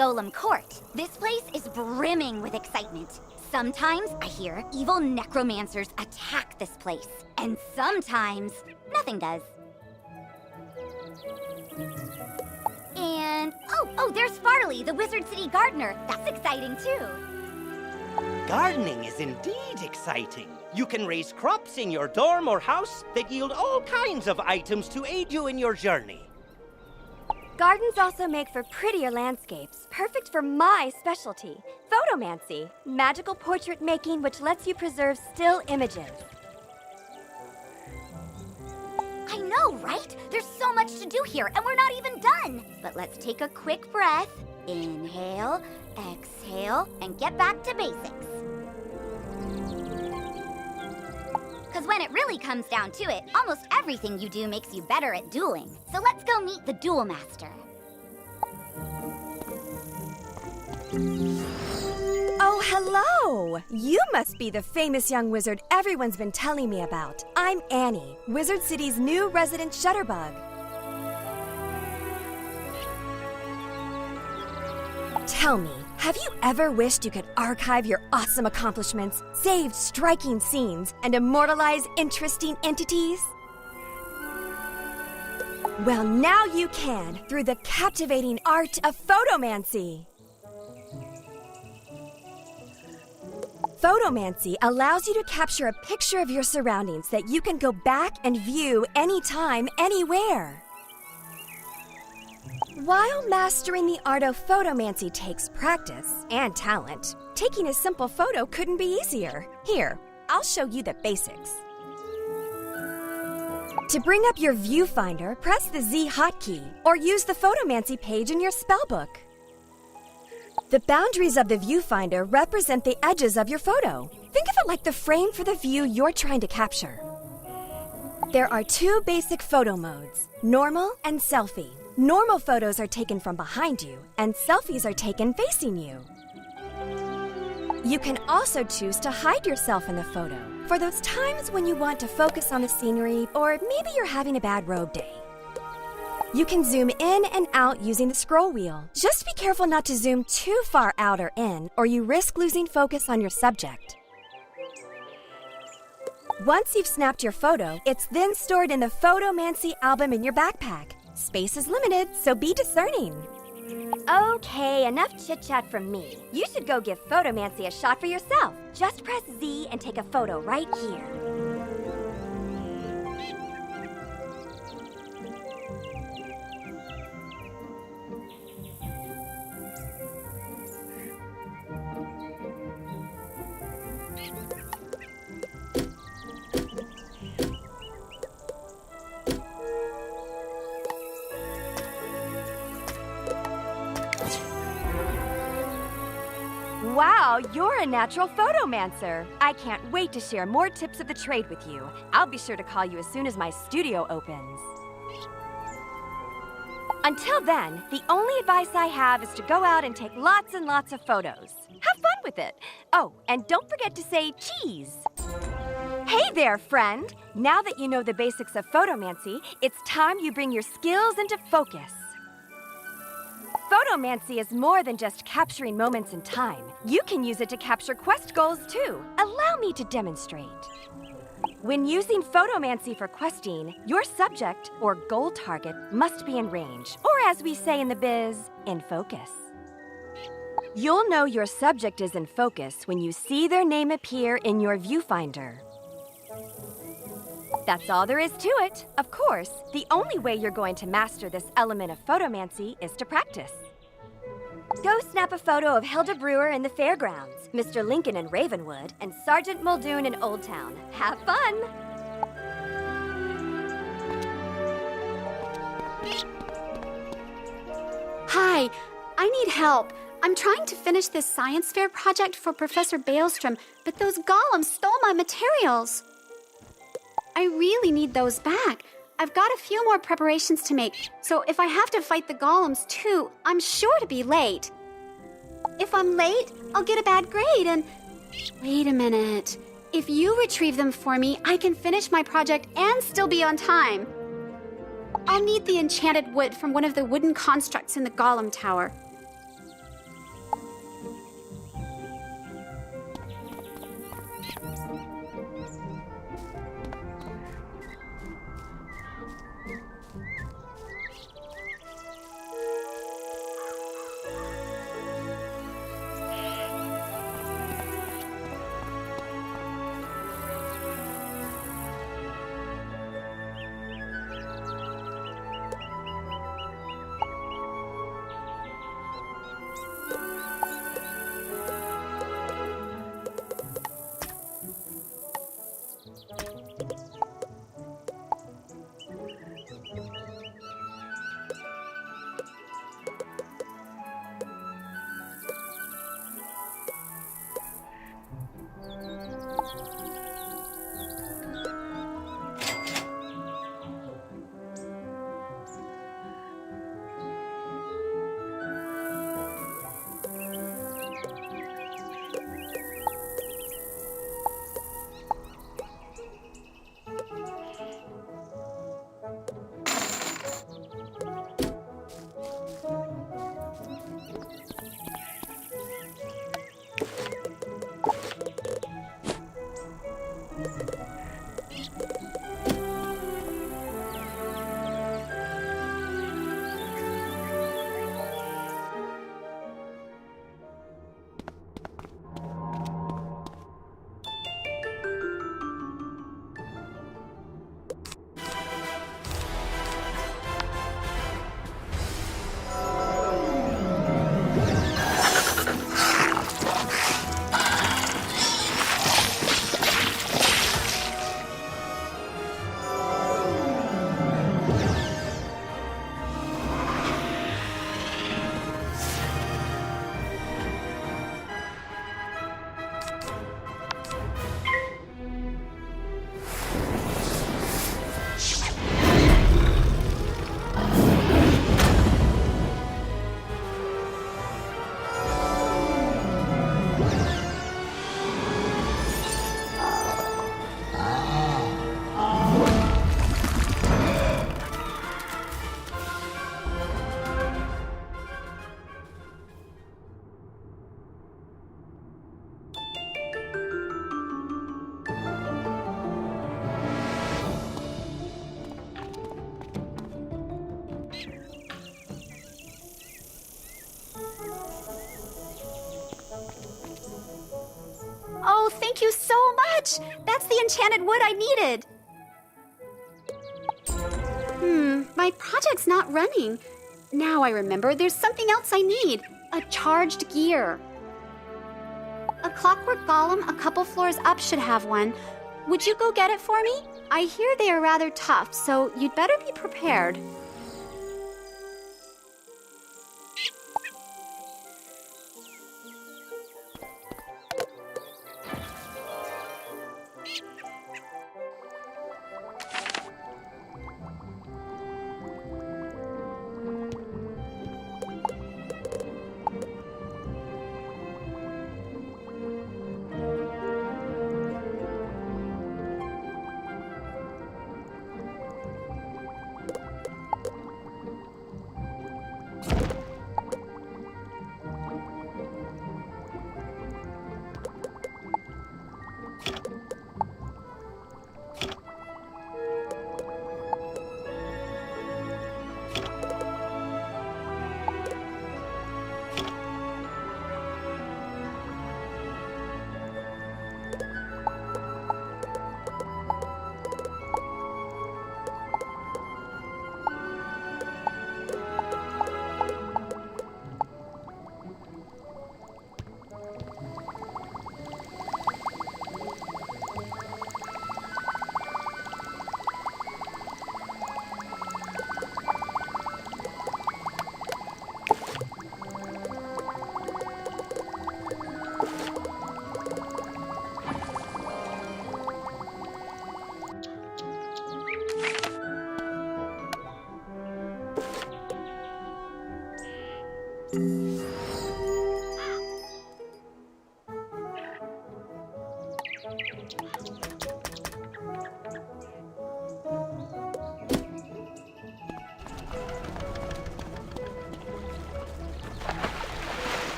Golem Court. This place is brimming with excitement. Sometimes, I hear, evil necromancers attack this place. And sometimes, nothing does. And, oh, there's Farley, the Wizard City gardener. That's exciting, too. Gardening is indeed exciting. You can raise crops in your dorm or house that yield all kinds of items to aid you in your journey. Gardens also make for prettier landscapes, perfect for my specialty, photomancy, magical portrait making which lets you preserve still images. I know, right? There's so much to do here, and we're not even done. But let's take a quick breath. Inhale, exhale, and get back to basics. Because when it really comes down to it, almost everything you do makes you better at dueling. So let's go meet the Duel Master. Oh, hello! You must be the famous young wizard everyone's been telling me about. I'm Annie, Wizard City's new resident shutterbug. Tell me, have you ever wished you could archive your awesome accomplishments, save striking scenes, and immortalize interesting entities? Well, now you can, through the captivating art of photomancy. Photomancy allows you to capture a picture of your surroundings that you can go back and view anytime, anywhere. While mastering the art of photomancy takes practice and talent, taking a simple photo couldn't be easier. Here, I'll show you the basics. To bring up your viewfinder, press the Z hotkey or use the photomancy page in your spellbook. The boundaries of the viewfinder represent the edges of your photo. Think of it like the frame for the view you're trying to capture. There are two basic photo modes, normal and selfie. Normal photos are taken from behind you, and selfies are taken facing you. You can also choose to hide yourself in the photo for those times when you want to focus on the scenery or maybe you're having a bad road day. You can zoom in and out using the scroll wheel. Just be careful not to zoom too far out or in, or you risk losing focus on your subject. Once you've snapped your photo, it's then stored in the Photomancy album in your backpack. Space is limited, so be discerning. Okay, enough chit-chat from me. You should go give Photomancy a shot for yourself. Just press Z and take a photo right here. Wow, you're a natural photomancer. I can't wait to share more tips of the trade with you. I'll be sure to call you as soon as my studio opens. Until then, the only advice I have is to go out and take lots and lots of photos. Have fun with it. Oh, and don't forget to say cheese. Hey there, friend. Now that you know the basics of photomancy, it's time you bring your skills into focus. Photomancy is more than just capturing moments in time. You can use it to capture quest goals, too. Allow me to demonstrate. When using photomancy for questing, your subject, or goal target, must be in range, or as we say in the biz, in focus. You'll know your subject is in focus when you see their name appear in your viewfinder. That's all there is to it. Of course, the only way you're going to master this element of photomancy is to practice. Go snap a photo of Hilda Brewer in the fairgrounds, Mr. Lincoln in Ravenwood, and Sergeant Muldoon in Old Town. Have fun! Hi, I need help. I'm trying to finish this science fair project for Professor Baelstrom, but those golems stole my materials. I really need those back. I've got a few more preparations to make, so if I have to fight the golems too, I'm sure to be late. If I'm late, I'll get a bad grade and... Wait a minute. If you retrieve them for me, I can finish my project and still be on time. I'll need the enchanted wood from one of the wooden constructs in the golem tower. Oh, thank you so much! That's the enchanted wood I needed. My project's not running. Now I remember there's something else I need. A charged gear. A clockwork golem a couple floors up should have one. Would you go get it for me? I hear they are rather tough, so you'd better be prepared.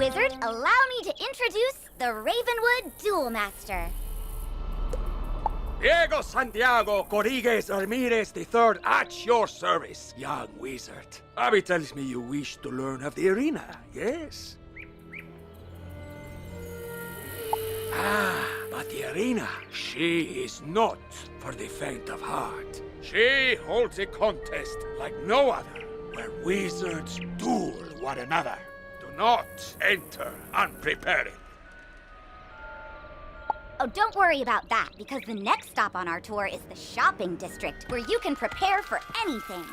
Wizard, allow me to introduce the Ravenwood Duel Master. Diego Santiago Rodriguez Ramirez III at your service, young wizard. Abby tells me you wish to learn of the arena, yes? But the arena, she is not for the faint of heart. She holds a contest like no other, where wizards duel one another. Do not enter unprepared. Oh, don't worry about that, because the next stop on our tour is the shopping district, where you can prepare for anything.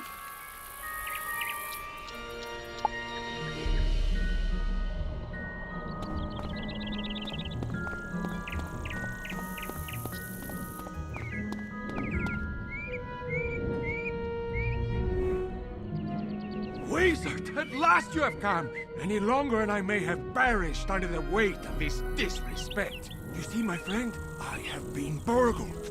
Wizard, at last you have come! Any longer and I may have perished under the weight of this disrespect. You see, my friend, I have been burgled.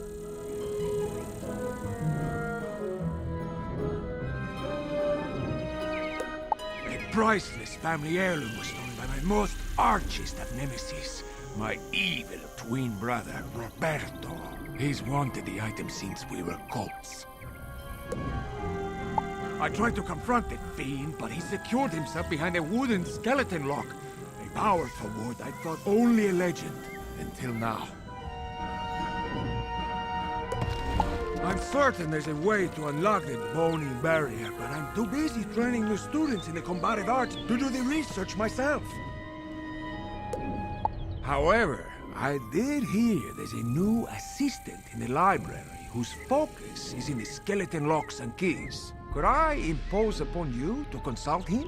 A priceless family heirloom was stolen by my most archest of nemesis, my evil twin brother, Roberto. He's wanted the item since we were colts. I tried to confront the fiend, but he secured himself behind a wooden skeleton lock. A powerful ward I thought only a legend, until now. I'm certain there's a way to unlock the bony barrier, but I'm too busy training new students in the combative arts to do the research myself. However, I did hear there's a new assistant in the library whose focus is in the skeleton locks and keys. Could I impose upon you to consult him?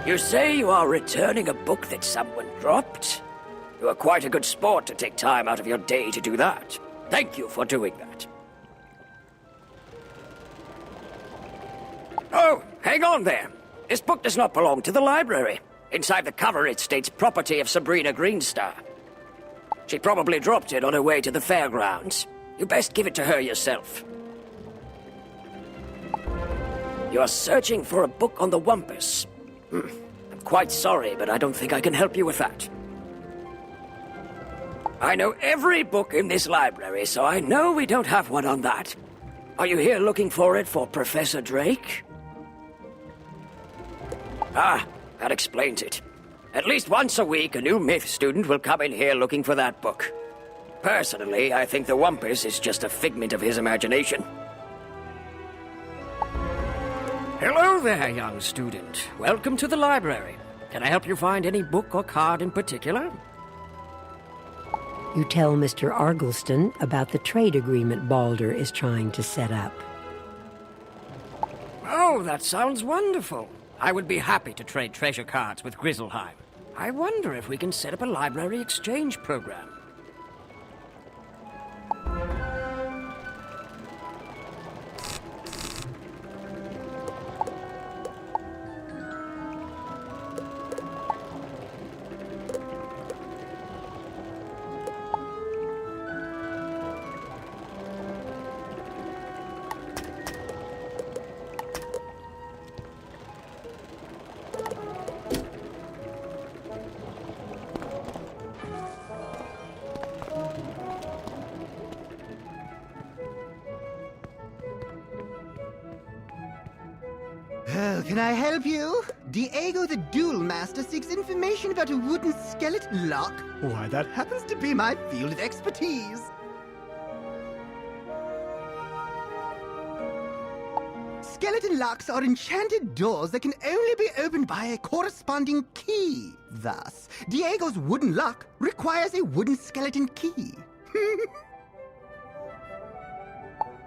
You say you are returning a book that someone dropped? You are quite a good sport to take time out of your day to do that. Thank you for doing that. Oh, hang on there. This book does not belong to the library. Inside the cover it states property of Sabrina Greenstar. She probably dropped it on her way to the fairgrounds. You best give it to her yourself. You are searching for a book on the Wumpus. I'm quite sorry, but I don't think I can help you with that. I know every book in this library, so I know we don't have one on that. Are you here looking for it for Professor Drake? Ah, that explains it. At least once a week, a new myth student will come in here looking for that book. Personally, I think the Wumpus is just a figment of his imagination. Hello there, young student. Welcome to the library. Can I help you find any book or card in particular? You tell Mr. Argleston about the trade agreement Balder is trying to set up. Oh, that sounds wonderful. I would be happy to trade treasure cards with Grizzleheim. I wonder if we can set up a library exchange program. Can I help you? Diego the Duel Master seeks information about a wooden skeleton lock. Why, that happens to be my field of expertise. Skeleton locks are enchanted doors that can only be opened by a corresponding key. Thus, Diego's wooden lock requires a wooden skeleton key.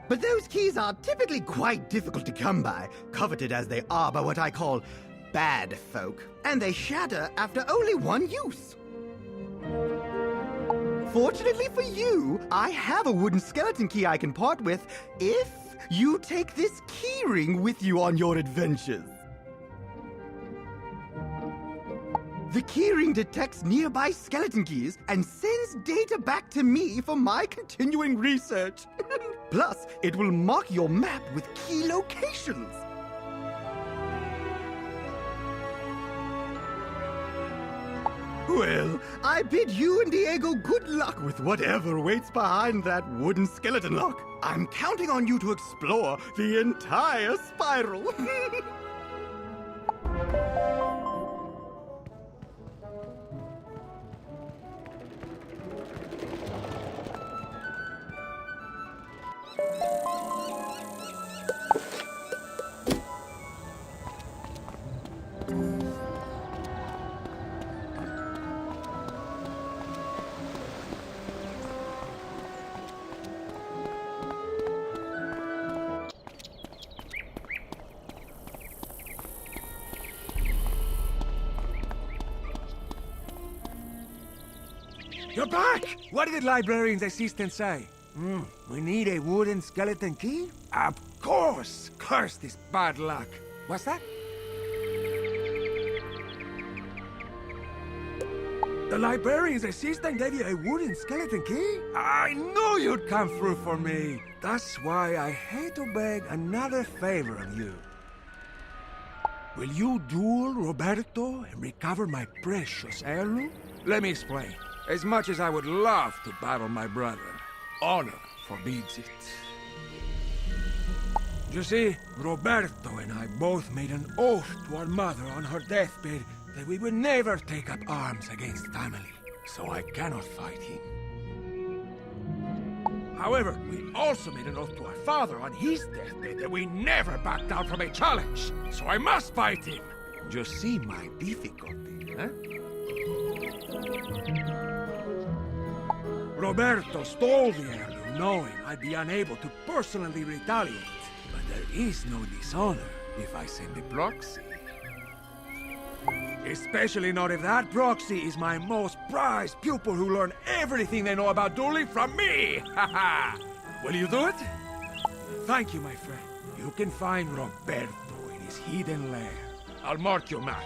But those keys are typically quite difficult to come by, coveted as they are by what I call bad folk, and they shatter after only one use. Fortunately for you, I have a wooden skeleton key I can part with if you take this keyring with you on your adventures. The keyring detects nearby skeleton keys and sends data back to me for my continuing research. Plus, it will mark your map with key locations. Well, I bid you and Diego good luck with whatever waits behind that wooden skeleton lock. I'm counting on you to explore the entire spiral. You're back! What did the librarian's assistant say? We need a wooden skeleton key? Of course! Curse this bad luck. What's that? The librarian's assistant gave you a wooden skeleton key? I knew you'd come through for me. That's why I hate to beg another favor of you. Will you duel Roberto and recover my precious heirloom? Let me explain. As much as I would love to battle my brother, honor forbids it. You see, Roberto and I both made an oath to our mother on her deathbed that we would never take up arms against family, so I cannot fight him. However, we also made an oath to our father on his deathbed that we never back down from a challenge, so I must fight him. You see my difficulty, huh? Roberto stole the heirloom knowing I'd be unable to personally retaliate. But there is no dishonor if I send a proxy. Especially not if that proxy is my most prized pupil who learned everything they know about dueling from me! Haha! Will you do it? Thank you, my friend. You can find Roberto in his hidden lair. I'll mark your map.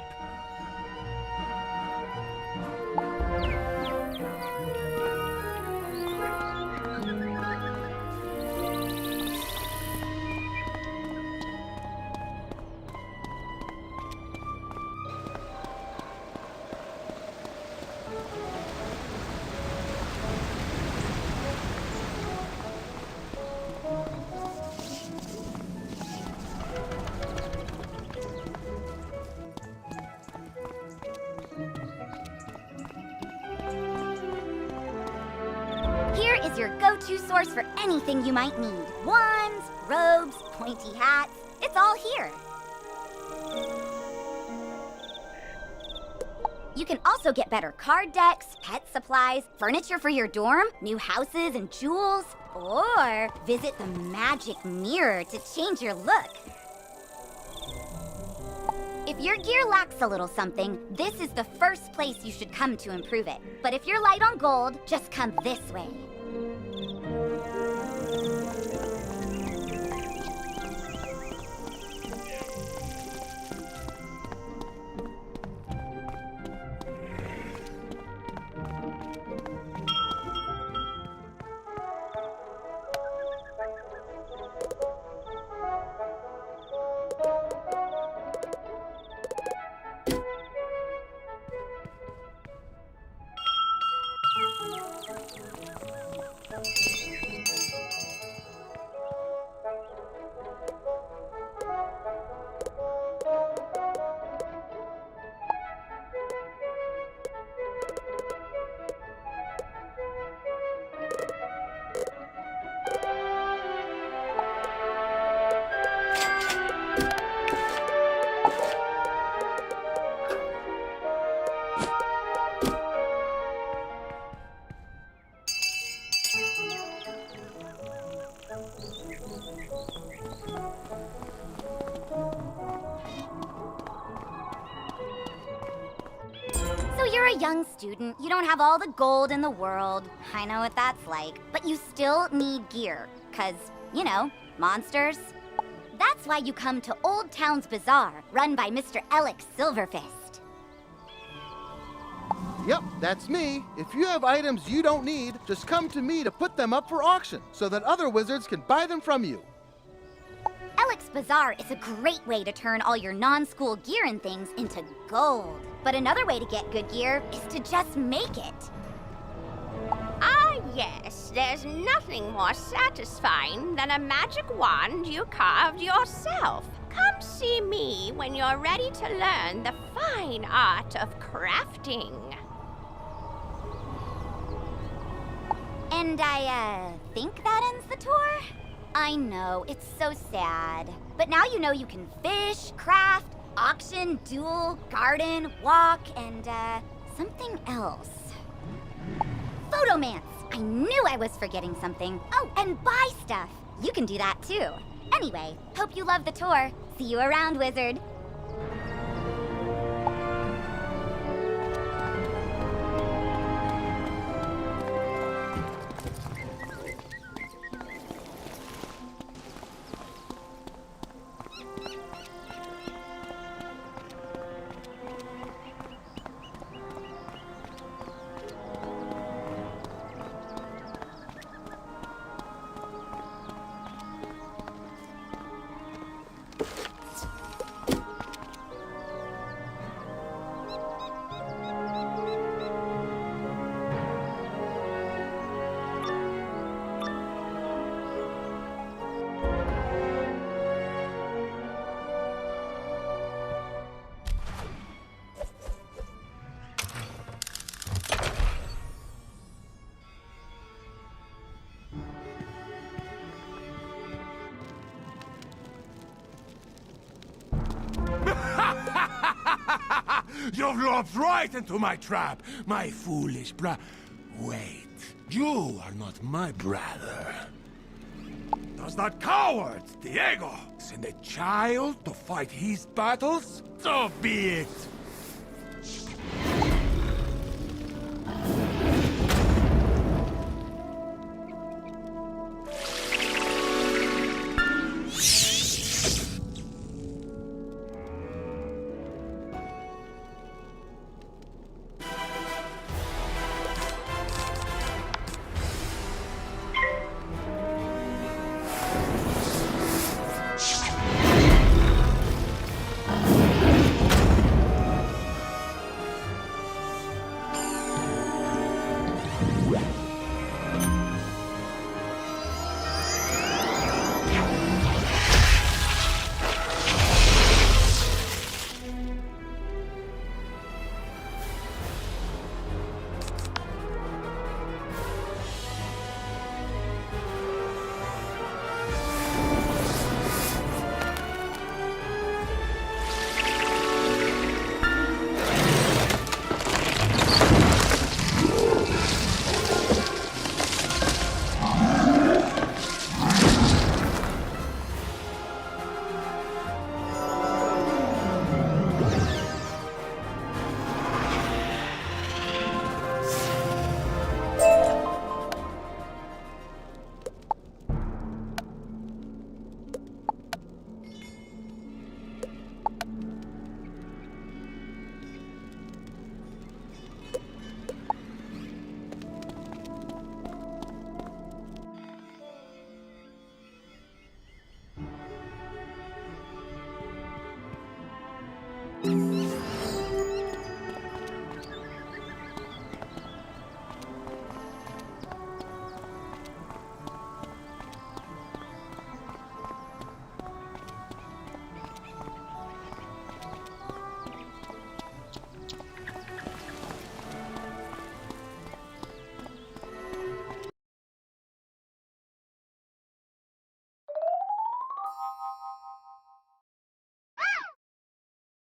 Here is your go-to source for anything you might need. Wands, robes, pointy hats. It's all here. You can also get better card decks, pet supplies, furniture for your dorm, new houses and jewels, or visit the magic mirror to change your look. If your gear lacks a little something, this is the first place you should come to improve it. But if you're light on gold, just come this way. young student, you don't have all the gold in the world. I know what that's like. But you still need gear. 'Cause, you know, monsters. That's why you come to Old Town's Bazaar, run by Mr. Alex Silverfist. Yep, that's me. If you have items you don't need, just come to me to put them up for auction so that other wizards can buy them from you. Alex Bazaar is a great way to turn all your non-school gear and things into gold. But another way to get good gear is to just make it. Ah, yes, there's nothing more satisfying than a magic wand you carved yourself. Come see me when you're ready to learn the fine art of crafting. And I think that ends the tour? I know, it's so sad. But now you know you can fish, craft, auction, duel, garden, walk, and, something else. Photomance! I knew I was forgetting something. Oh, and buy stuff. You can do that too. Anyway, hope you love the tour. See you around, wizard. You've lopped right into my trap, my foolish Wait, you are not my brother. Does that coward, Diego, send a child to fight his battles? So be it.